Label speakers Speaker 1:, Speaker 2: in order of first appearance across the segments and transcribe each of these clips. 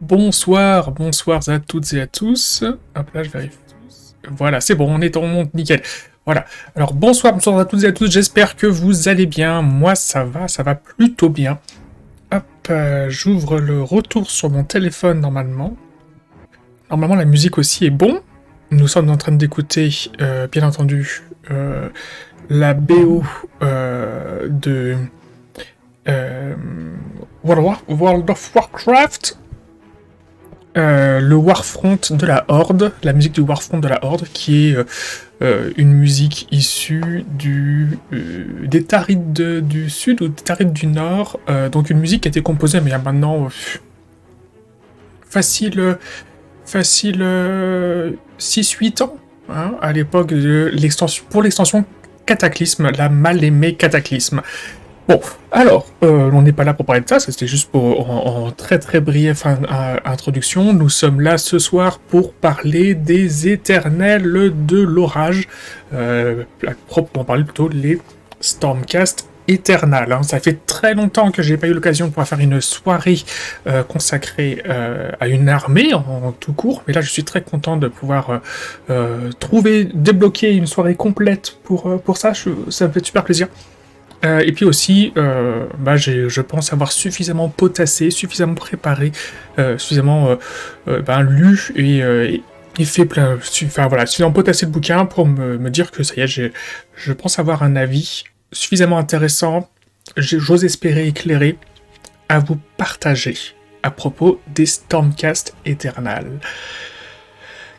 Speaker 1: Bonsoir, bonsoir à toutes et à tous. Hop là, je vérifie. Voilà, c'est bon, on monte nickel. Voilà. Alors bonsoir, bonsoir à toutes et à tous. J'espère que vous allez bien. Moi, ça va plutôt bien. Hop, j'ouvre le retour sur mon téléphone normalement. Normalement, la musique aussi est bon. Nous sommes en train d'écouter, bien entendu, la BO de World of Warcraft. Le Warfront de la Horde, la musique du Warfront de la Horde, qui est une musique issue des Tarides du Sud ou des Tarides du Nord. Donc une musique qui a été composée, mais il y a maintenant facile 6-8 ans, hein, à l'époque de l'extension, pour l'extension Cataclysme, la mal aimée Cataclysme. Bon, alors, on n'est pas là pour parler de ça, c'était juste pour, en très très brève introduction. Nous sommes là ce soir pour parler des éternels de l'orage, proprement parler plutôt les Stormcast Eternal. Hein. Ça fait très longtemps que j'ai pas eu l'occasion de pouvoir faire une soirée consacrée à une armée en tout court, mais là je suis très content de pouvoir débloquer une soirée complète pour ça, ça me fait super plaisir. Et puis aussi, je pense avoir suffisamment potassé, suffisamment préparé, suffisamment lu et fait plein... suffisamment potassé le bouquin pour me dire que ça y est, je pense avoir un avis suffisamment intéressant, j'ose espérer éclairé, à vous partager à propos des Stormcast Eternal.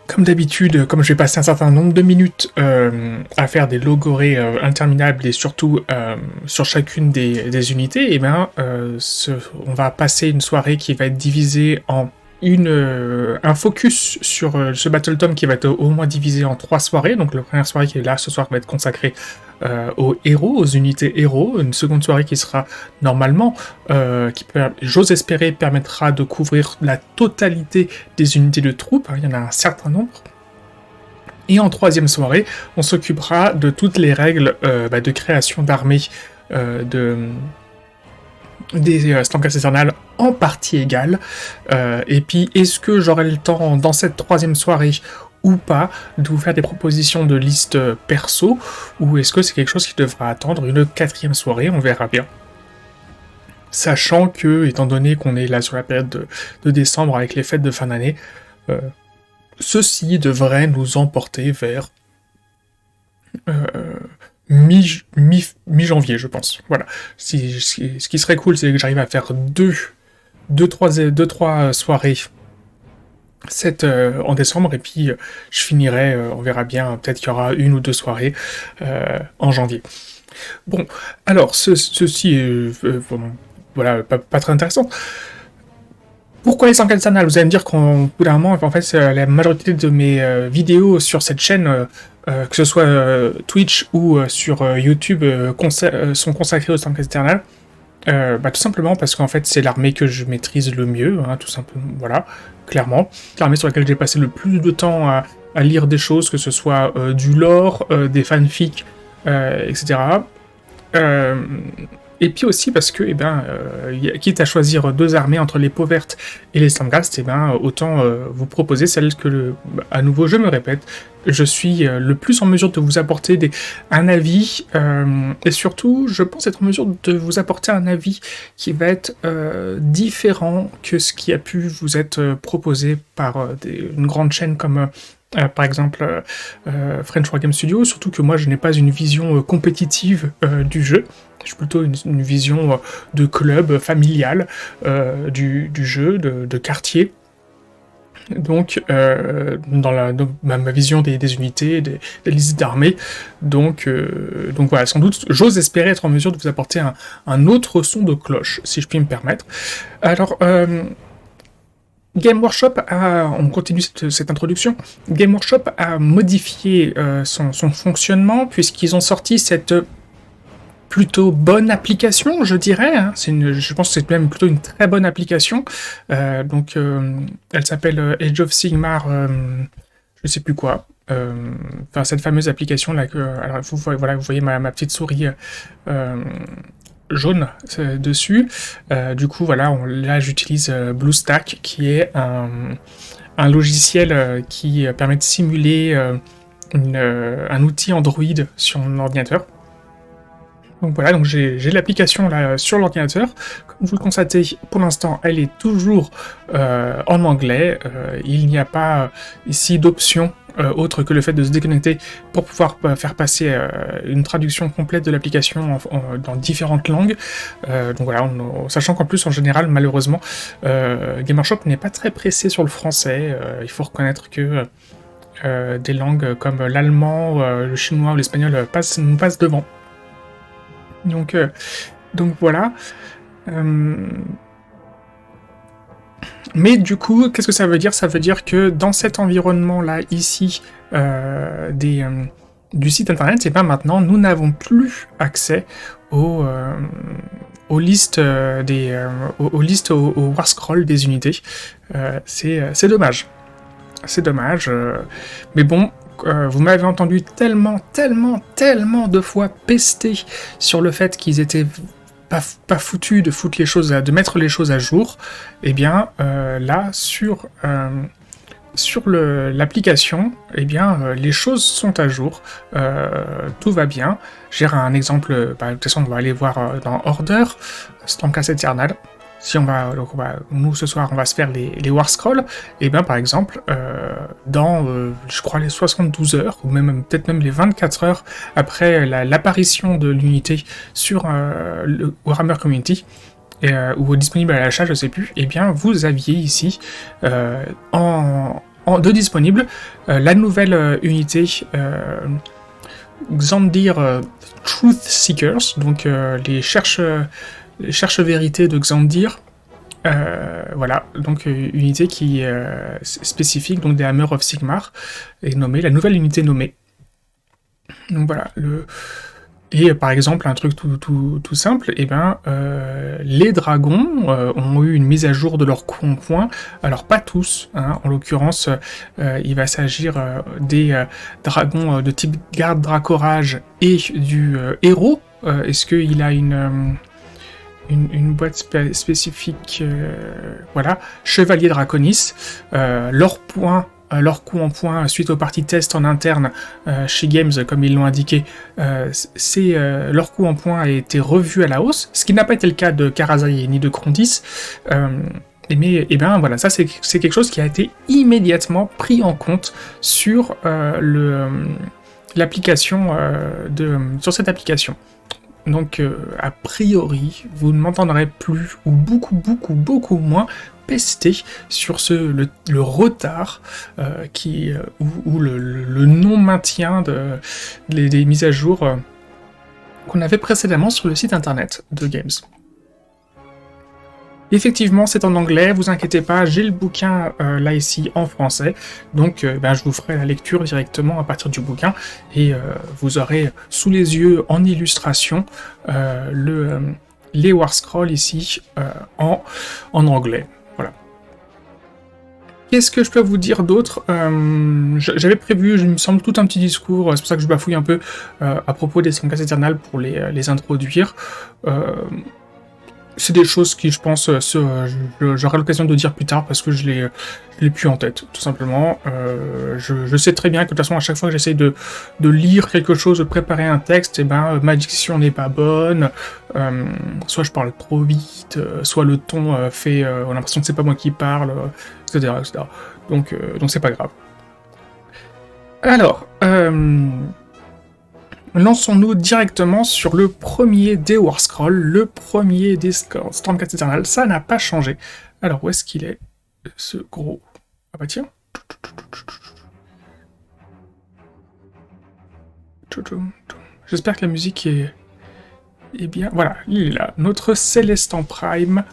Speaker 1: Comme d'habitude, comme je vais passer un certain nombre de minutes à faire des logorées interminables et surtout sur chacune des unités, on va passer une soirée qui va être divisée en un focus sur ce Battle Tome qui va être au moins divisé en 3 soirées. Donc la première soirée qui est là ce soir va être consacrée aux héros, aux unités héros. Une seconde soirée qui sera normalement, j'ose espérer, permettra de couvrir la totalité des unités de troupes. Il y en a un certain nombre. Et en troisième soirée, on s'occupera de toutes les règles de création d'armées des Stormcast Eternal en partie égale. Et puis, est-ce que j'aurai le temps dans cette troisième soirée ou pas de vous faire des propositions de liste perso, ou est-ce que c'est quelque chose qui devra attendre une quatrième soirée? On verra bien. Sachant que, étant donné qu'on est là sur la période de décembre avec les fêtes de fin d'année, ceci devrait nous emporter vers mi-janvier, je pense. Voilà. Ce qui serait cool, c'est que j'arrive à faire deux, trois soirées en décembre, et puis je finirai, on verra bien, peut-être qu'il y aura 1 ou 2 soirées en janvier. Bon, alors, ceci est voilà, pas très intéressant. Pourquoi les Stormcast Eternal? Vous allez me dire qu'au bout d'un moment, en fait, la majorité de mes vidéos sur cette chaîne, que ce soit Twitch ou sur YouTube, sont consacrées aux Stormcast Eternal. Tout simplement parce qu'en fait, c'est l'armée que je maîtrise le mieux, hein, tout simplement, voilà, clairement. L'armée sur laquelle j'ai passé le plus de temps à lire des choses, que ce soit du lore, des fanfics, etc. Et puis aussi parce que, quitte à choisir 2 armées entre les peaux vertes et les Stormcast, autant vous proposer celle que, à nouveau, je me répète, je suis le plus en mesure de vous apporter un avis, et surtout, je pense être en mesure de vous apporter un avis qui va être différent que ce qui a pu vous être proposé par une grande chaîne comme... par exemple, French War Game Studio, surtout que moi je n'ai pas une vision compétitive du jeu, j'ai plutôt une vision de club, familial du jeu, de quartier. Donc, dans ma vision des unités, des listes d'armées, donc voilà, sans doute, j'ose espérer être en mesure de vous apporter un autre son de cloche, si je puis me permettre. Alors, Game Workshop on continue cette introduction, Game Workshop a modifié son fonctionnement, puisqu'ils ont sorti cette plutôt bonne application, je dirais, hein. Je pense que c'est même plutôt une très bonne application, elle s'appelle Age of Sigmar, je sais plus quoi, cette fameuse application là, alors vous voyez ma petite souris jaune dessus. Du coup, voilà, là j'utilise BlueStack, qui est un logiciel qui permet de simuler un outil Android sur mon ordinateur. Donc voilà, donc j'ai l'application là sur l'ordinateur. Comme vous le constatez, pour l'instant, elle est toujours en anglais. Il n'y a pas ici d'option autre que le fait de se déconnecter pour pouvoir faire passer une traduction complète de l'application dans différentes langues. Donc voilà, sachant qu'en plus, en général, malheureusement, Gamershop n'est pas très pressé sur le français. Il faut reconnaître que des langues comme l'allemand, le chinois ou l'espagnol nous passent devant. Donc voilà. Mais du coup, qu'est-ce que ça veut dire? Ça veut dire que dans cet environnement-là, ici, du site internet, et bien maintenant, nous n'avons plus accès aux listes, aux warscroll des unités. C'est dommage. C'est dommage. Mais bon, vous m'avez entendu tellement de fois pester sur le fait qu'ils étaient pas foutus de foutre les choses, de mettre les choses à jour. Et bien là sur l'application, eh bien les choses sont à jour, tout va bien. J'ai un exemple, de toute façon on va aller voir dans Order, Stormcast Eternal. Si nous ce soir on va se faire les warscrolls, et bien par exemple, dans je crois les 72 heures, ou peut-être même les 24 heures après l'apparition de l'unité sur le Warhammer Community, ou disponible à l'achat, je sais plus, et bien vous aviez ici de disponible la nouvelle unité Xandir Truth Seekers, donc les cherche-vérité de Xandir. Voilà, donc unité qui est spécifique, donc des Hammer of Sigmar, est nommée, la nouvelle unité nommée. Donc voilà, et par exemple, un truc tout simple, et ben les dragons ont eu une mise à jour de leur coup en point. Alors pas tous, hein, en l'occurrence, il va s'agir des dragons de type garde dracorage et du héros. Est-ce qu'il a une boîte spécifique, voilà, Chevalier Draconis, leur coup en point suite aux parties test en interne chez Games, comme ils l'ont indiqué, leur coup en point a été revu à la hausse, ce qui n'a pas été le cas de Karazai ni de Krondys, mais et ben voilà, ça c'est quelque chose qui a été immédiatement pris en compte sur l'application sur cette application. Donc, a priori, vous ne m'entendrez plus, ou beaucoup moins, pester sur le retard ou le non-maintien des mises à jour qu'on avait précédemment sur le site internet de Games. Effectivement, c'est en anglais, vous inquiétez pas, j'ai le bouquin là ici en français, donc je vous ferai la lecture directement à partir du bouquin, et vous aurez sous les yeux en illustration les warscrolls ici en anglais. Voilà. Qu'est-ce que je peux vous dire d'autre? J'avais prévu, il me semble, tout un petit discours, c'est pour ça que je bafouille un peu à propos des Stormcast Eternal pour les introduire. C'est des choses qui, je pense, j'aurai l'occasion de dire plus tard parce que je l'ai plus en tête, tout simplement. Je sais très bien que de toute façon, à chaque fois que j'essaye de lire quelque chose, de préparer un texte, et ma diction n'est pas bonne. Soit je parle trop vite, soit le ton on a l'impression que c'est pas moi qui parle, etc., etc. Donc c'est pas grave. Alors, lançons-nous directement sur le premier des warscrolls, le premier des Stormcast Eternal. Ça n'a pas changé. Alors, où est-ce qu'il est, ce gros... Ah bah tiens. J'espère que la musique est bien... Voilà, il est là. Notre Célestant Prime